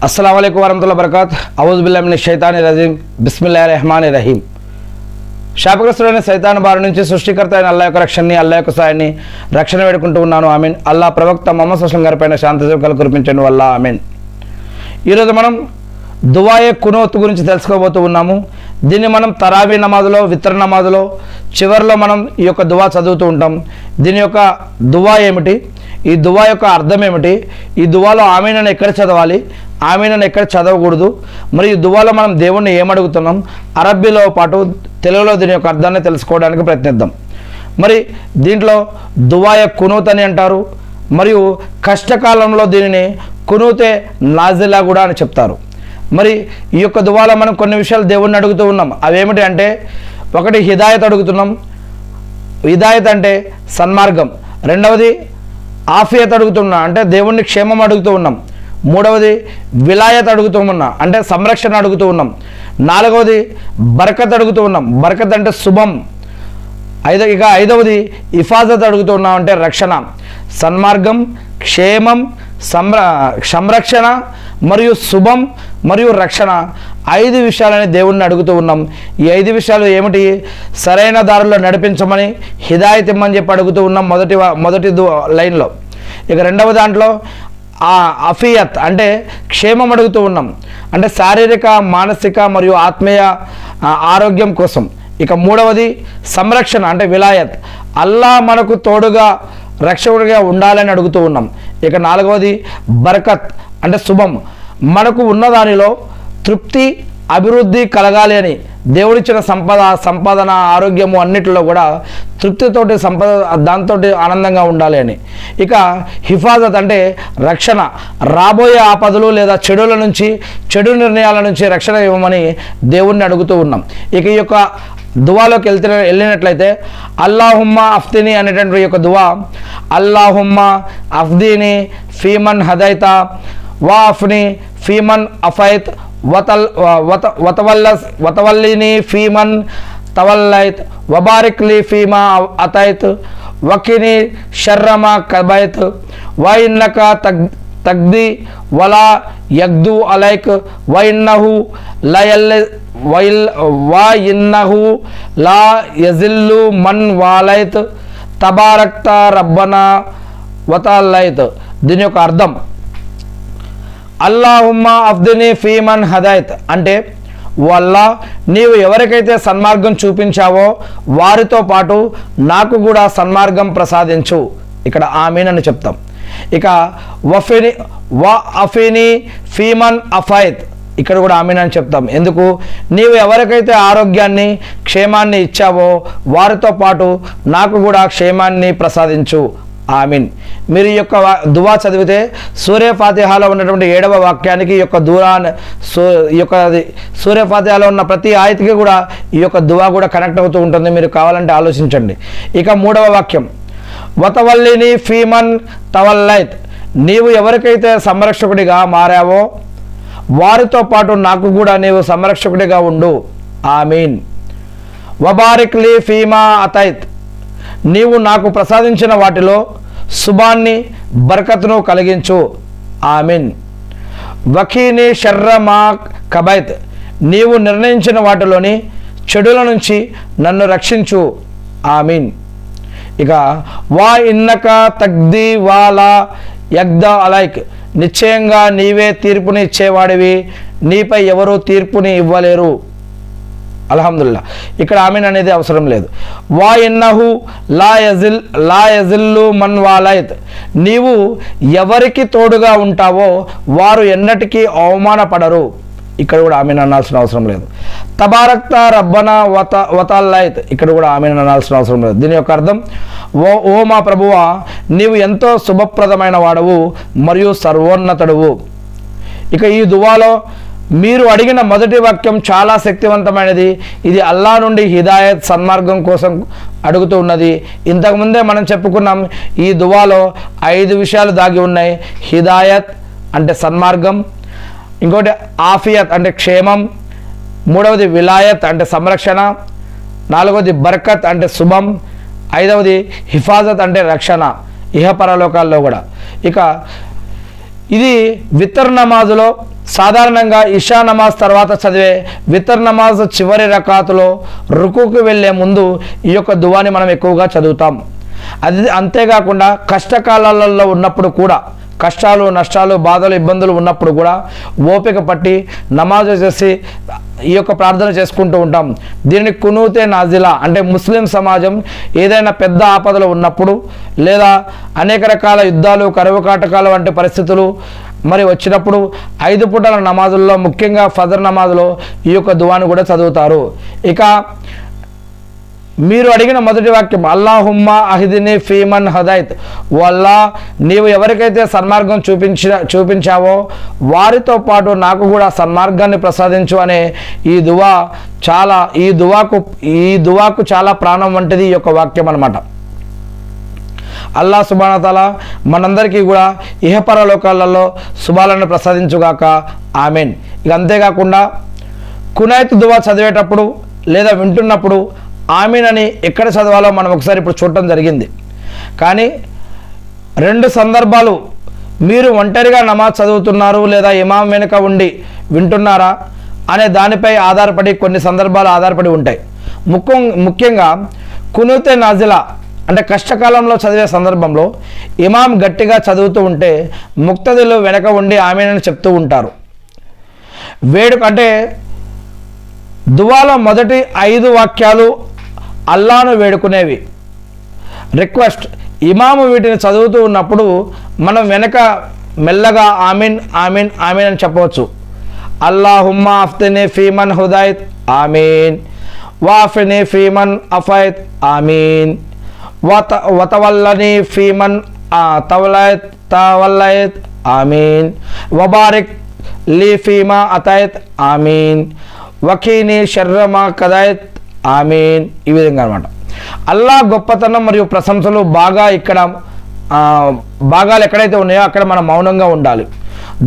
अस्सलाम वालेकुम वरहमतुल्लाहि वबरकातुहू औज़ु बिल्लाहि मिनश शैतानिर रजीम बिस्मिल्लाहिर रहमानिर रहीम శాపగ్రస్తుడైన సైతాను బారి నుంచి సృష్టికర్త అయిన అల్లాహ్ యొక్క రక్షణని అల్లాహ్ యొక్క సాయాన్ని రక్షణ వేడుకుంటూ ఉన్నాను ఆమీన్. అల్లాహ్ ప్రవక్త ముహమ్మద్ సల్లల్లాహు అలైహి వసల్లం గారిపైన శాంతి సుఖాలు కురిపించండి వల్ల ఆమీన్. ఈరోజు మనం దువాయే కునూత్ గురించి తెలుసుకోబోతూ ఉన్నాము. దీన్ని మనం తరావీ నమాజులో విత్ర నమాజులో చివరిలో మనం ఈ యొక్క దువా చదువుతూ ఉంటాం. దీని యొక్క దువా ఏమిటి, ఈ దువా యొక్క అర్థం ఏమిటి, ఈ దువాలో ఆమీన్ అని ఎక్కడ చదవాలి, ఆమీన్ అని ఎక్కడ చదవకూడదు, మరి ఈ దువాలో మనం దేవుణ్ణి ఏమడుగుతున్నాం, అరబ్బీలో పాటు తెలుగులో దీని యొక్క అర్థాన్ని తెలుసుకోవడానికి ప్రయత్నిద్దాం. మరి దీంట్లో దువాయే కునూత్ అని అంటారు, మరియు కష్టకాలంలో దీనిని కునూతే నాజిలా కూడా అని చెప్తారు. మరి ఈ యొక్క దువాలో మనం కొన్ని విషయాలు దేవుణ్ణి అడుగుతూ ఉన్నాం. అవేమిటి అంటే, ఒకటి హిదాయత్ అడుగుతున్నాం, హిదాయత్ అంటే సన్మార్గం. రెండవది ఆఫియత్ అడుగుతున్నా అంటే దేవుణ్ణి క్షేమం అడుగుతూ ఉన్నాం. మూడవది విలాయత్ అడుగుతూ ఉన్నా అంటే సంరక్షణ అడుగుతూ ఉన్నాం. నాలుగవది బరకత్ అడుగుతూ ఉన్నాం, బరకత్ అంటే శుభం. ఐదవది హిఫాజత్ అడుగుతూ ఉన్నాం అంటే రక్షణ. సన్మార్గం, క్షేమం, సంరక్షణ మరియు శుభం మరియు రక్షణ, 5 విషయాలని దేవుణ్ణి అడుగుతూ ఉన్నాం. ఈ 5 విషయాలు ఏమిటి? సరైన దారిలో నడిపించమని, హిదాయత్ ఇమ్మని చెప్పి అడుగుతూ ఉన్నాం మొదటి లైన్లో. ఇక రెండవ దాంట్లో అఫియత్ అంటే క్షేమం అడుగుతూ ఉన్నాం, అంటే శారీరక, మానసిక మరియు ఆత్మీయ ఆరోగ్యం కోసం. ఇక మూడవది సంరక్షణ అంటే విలాయత్, అల్లాహ్ మనకు తోడుగా రక్షకుడిగా ఉండాలని అడుగుతూ ఉన్నాం. ఇక నాలుగవది బరకత్ అంటే శుభం, మనకు ఉన్నదానిలో తృప్తి, అభివృద్ధి కలగాలి అని, దేవుడిచ్చిన సంపాదన, ఆరోగ్యము అన్నిటిలో కూడా తృప్తితోటి దాంతో ఆనందంగా ఉండాలి అని. ఇక హిఫాజత్ అంటే రక్షణ, రాబోయే ఆపదలు లేదా చెడు నిర్ణయాల నుంచి రక్షణ ఇవ్వమని దేవుణ్ణి అడుగుతూ ఉన్నాం. ఇక ఈ యొక్క దువాలోకి వెళ్ళినట్లయితే అల్లాహుమ్మా అఫ్దిని అనేటువంటి యొక్క దువా, అల్లాహుమ్మా అఫ్దీని ఫీమన్ హదైత వా అఫ్ని ఫీమన్ అఫైత్ వతవల్లిని ఫీమన్ తవల్లైత్ వబారిక్లీ ఫీమా అతైత్ వకిని షర్రమా కబైత్ వైన్నక తగ్ది వలా యగ్దు అలైక్ వైన్నహు లా యజిల్లు మన్ వాలైత్ తబారక్త రబ్బనా వతల్లైత్. దీని యొక్క అర్థం, అల్లాహుమ్మా అఫ్దిని ఫీమన్ హదైత్ అంటే, వల్ల నీవు ఎవరికైతే సన్మార్గం చూపించావో వారితో పాటు నాకు కూడా సన్మార్గం ప్రసాదించు. ఇక్కడ ఆమీన్ అని చెప్తాం. ఇక అఫిని ఫీమన్ అఫైత్, ఇక్కడ కూడా ఆమీన్ అని చెప్తాం. ఎందుకు? నీవు ఎవరికైతే ఆరోగ్యాన్ని, క్షేమాన్ని ఇచ్చావో వారితో పాటు నాకు కూడా క్షేమాన్ని ప్రసాదించు. ఆమీన్. మీరు ఈ యొక్క దువా చదివితే సూర్య ఫాతిహాలో ఉన్నటువంటి 7వ వాక్యానికి ఈ యొక్క సూర్య ఫాతిహాలో ఉన్న ప్రతి ఆయతికి కూడా ఈ యొక్క దువా కూడా కనెక్ట్ అవుతూ ఉంటుంది. మీరు కావాలంటే ఆలోచించండి. ఇక 3వ వాక్యం, వతవల్లిని ఫీమన్ తవల్లైత్, నీవు ఎవరికైతే సంరక్షకుడిగా మారావో వారితో పాటు నాకు కూడా నీవు సంరక్షకుడిగా ఉండు. ఆమీన్. వబారిక్లీ ఫీమా అతైత్, నీవు నాకు ప్రసాదించిన వాటిలో శుభాన్ని, బర్కత్ను కలిగించు. ఆమీన్. వకీని షర్రమా కబైత్, నీవు నిర్ణయించిన వాటిలోని చెడుల నుంచి నన్ను రక్షించు. ఆమీన్. ఇక వా ఇన్నక తగ్ది వాలా యగ్దా అలైక్, నిశ్చయంగా నీవే తీర్పుని ఇచ్చేవాడివి, నీపై ఎవరూ తీర్పుని ఇవ్వలేరు. అల్హమ్దుల్లా. ఇక్కడ ఆమీన్ అనేది అవసరం లేదు. వా ఇన్నహు లా యజిల్లు మన్ వాలైత్, నీవు ఎవరికి తోడుగా ఉంటావో వారు ఎన్నటికీ అవమానపడరు. ఇక్కడ కూడా ఆమీన్ అనాల్సిన అవసరం లేదు. తబారక్త రబ్బనా వతల్లైత్, ఇక్కడ కూడా ఆమీన్ అనాల్సిన అవసరం లేదు. దీని యొక్క అర్థం, ఓ మా ప్రభువా, నీవు ఎంతో శుభప్రదమైన వాడవు మరియు సర్వోన్నతుడువు. ఇక ఈ దువాలో మీరు అడిగిన మొదటి వాక్యం చాలా శక్తివంతమైనది. ఇది అల్లాహ్ నుండి హిదాయత్, సన్మార్గం కోసం అడుగుతూ ఉన్నది. ఇంతకుముందే మనం చెప్పుకున్నాం, ఈ దువాలో 5 విషయాలు దాగి ఉన్నాయి. హిదాయత్ అంటే సన్మార్గం, ఇంకోటి ఆఫియత్ అంటే క్షేమం, మూడవది విలాయత్ అంటే సంరక్షణ, నాలుగవది బర్కత్ అంటే శుభం, ఐదవది హిఫాజత్ అంటే రక్షణ ఇహపరలోకాల్లో కూడా. ఇక ఇది వితర్ నమాజులో సాధారణంగా ఇషా నమాజ్ తర్వాత చదివే వితర్ నమాజ్ చివరి రకాతులో రుకుకు వెళ్ళే ముందు ఈ యొక్క దువాని మనం ఎక్కువగా చదువుతాం. అది అంతేకాకుండా కష్టకాలాలలో ఉన్నప్పుడు కూడా, కష్టాలు నష్టాలు బాధలు ఇబ్బందులు ఉన్నప్పుడు కూడా ఓపిక పట్టి నమాజ్ చేసి ఈ యొక్క ప్రార్థన చేసుకుంటూ ఉంటాం. దీనిని కునూతే నాజిలా అంటే ముస్లిం సమాజం ఏదైనా పెద్ద ఆపదలు ఉన్నప్పుడు లేదా అనేక రకాల యుద్ధాలు కరువు కాటకాలు వంటి పరిస్థితులు మరి వచ్చినప్పుడు 5 పూటల నమాజుల్లో ముఖ్యంగా ఫజర్ నమాజ్లో ఈ యొక్క దువాను కూడా చదువుతారు. ఇక మీరు అడిగిన మొదటి వాక్యం అల్లాహుమ్మా అహిదిని ఫీమన్ హదైత్, వల్లా నీవు ఎవరికైతే సన్మార్గం చూపించావో వారితో పాటు నాకు కూడా సన్మార్గాన్ని ప్రసాదించు అనే ఈ దువాకు చాలా ప్రాణం వంటిది ఈ యొక్క వాక్యం అన్నమాట. అల్లా సుబ్హానహు వ తఆలా మనందరికీ కూడా ఇహపరలోకాలలో శుభాలను ప్రసాదించుగాక, ఆమీన్. ఇక అంతేకాకుండా కునైత్ దువా చదివేటప్పుడు లేదా వింటున్నప్పుడు ఆమీన్ అని ఎక్కడ చదవాలో మనం ఒకసారి ఇప్పుడు చూడటం జరిగింది. కానీ 2 సందర్భాలు మీరు ఒంటరిగా నమాజ్ చదువుతున్నారు లేదా ఇమాం వెనుక ఉండి వింటున్నారా అనే దానిపై ఆధారపడి కొన్ని సందర్భాలు ఆధారపడి ఉంటాయి. ముఖ్యంగా కునూతే నాజిలా అంటే కష్టకాలంలో చదివే సందర్భంలో ఇమాం గట్టిగా చదువుతూ ఉంటే ముక్తదిలు వెనక ఉండి ఆమీన్ అని చెప్తూ ఉంటారు. వేడుక అంటే దువాలో మొదటి 5 వాక్యాలు అల్లాను వేడుకునేవి, రిక్వెస్ట్. ఇమాము వీటిని చదువుతూ ఉన్నప్పుడు మనం వెనక మెల్లగా ఆమీన్ ఆమీన్ ఆమీన్ అని చెప్పవచ్చు. అల్లాహుమ్మా అఫ్తిని ఫీమన్ హుదైత్ ఆమీన్, వాఫిని ఫీమన్ అఫైత్ ఆమీన్, వతవల్లని ఫీమన్ తవల్లైత్ ఆమీన్, వబారిక్ లీ ఫీమా అతైత్ ఆమీన్, వకీని షర్రమా కదైత్ ఆమీన్. ఈ విధంగా అనమాట. అల్లా గొప్పతనం మరియు ప్రశంసలు భాగాలు ఎక్కడైతే ఉన్నాయో అక్కడ మనం మౌనంగా ఉండాలి.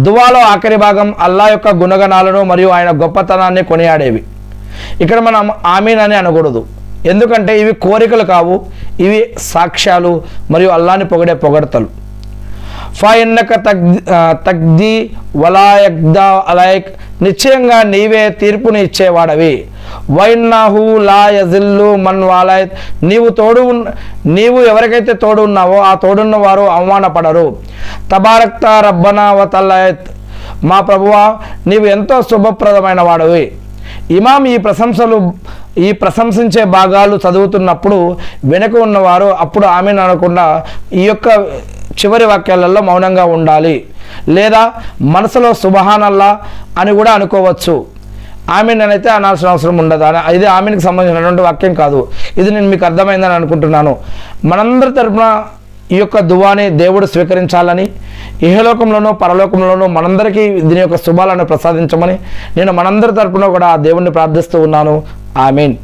దువాలో ఆఖరి భాగం అల్లా యొక్క గుణగణాలను మరియు ఆయన గొప్పతనాన్ని కొనియాడేవి. ఇక్కడ మనం ఆమీన్ అని అనకూడదు, ఎందుకంటే ఇవి కోరికలు కావు, ఇవి సాక్ష్యాలు మరియు అల్లాని పొగడే పొగడతలు. ఫైన్నక తగ్ది వలాయగ్దా అలైక్, నిశ్చయంగా నీవే తీర్పుని ఇచ్చేవాడవి. వైన్నాహు లా యజిల్లు మన్ వాలైత్, నీవు ఎవరికైతే తోడు ఉన్నావో ఆ తోడున్న వారు అవమానపడరు. తబారక్తా రబ్బనా వతల్లైత్, మా ప్రభువా నీవు ఎంతో శుభప్రదమైన వాడవి. ఇమాం ఈ ప్రశంసించే భాగాలు చదువుతున్నప్పుడు వెనుక ఉన్నవారు అప్పుడు ఆమీన్ అనకుండా ఈ యొక్క చివరి వాక్యాలలో మౌనంగా ఉండాలి, లేదా మనసులో సుబహానల్లా అని కూడా అనుకోవచ్చు. ఆమీన్ అని అయితే అనాల్సిన అవసరం ఉండదు. ఇది ఆమీన్కి సంబంధించినటువంటి వాక్యం కాదు. ఇది నేను మీకు అర్థమైందని అనుకుంటున్నాను. మనందరి తరపున ఈ యొక్క దువాని దేవుడు స్వీకరించాలని, ఇహలోకంలోనూ పరలోకంలోనూ మనందరికీ దీని యొక్క శుభాలను ప్రసాదించమని నేను మనందరి తరపున కూడా ఆ దేవుణ్ణి ప్రార్థిస్తూ ఉన్నాను. ఆమీన్.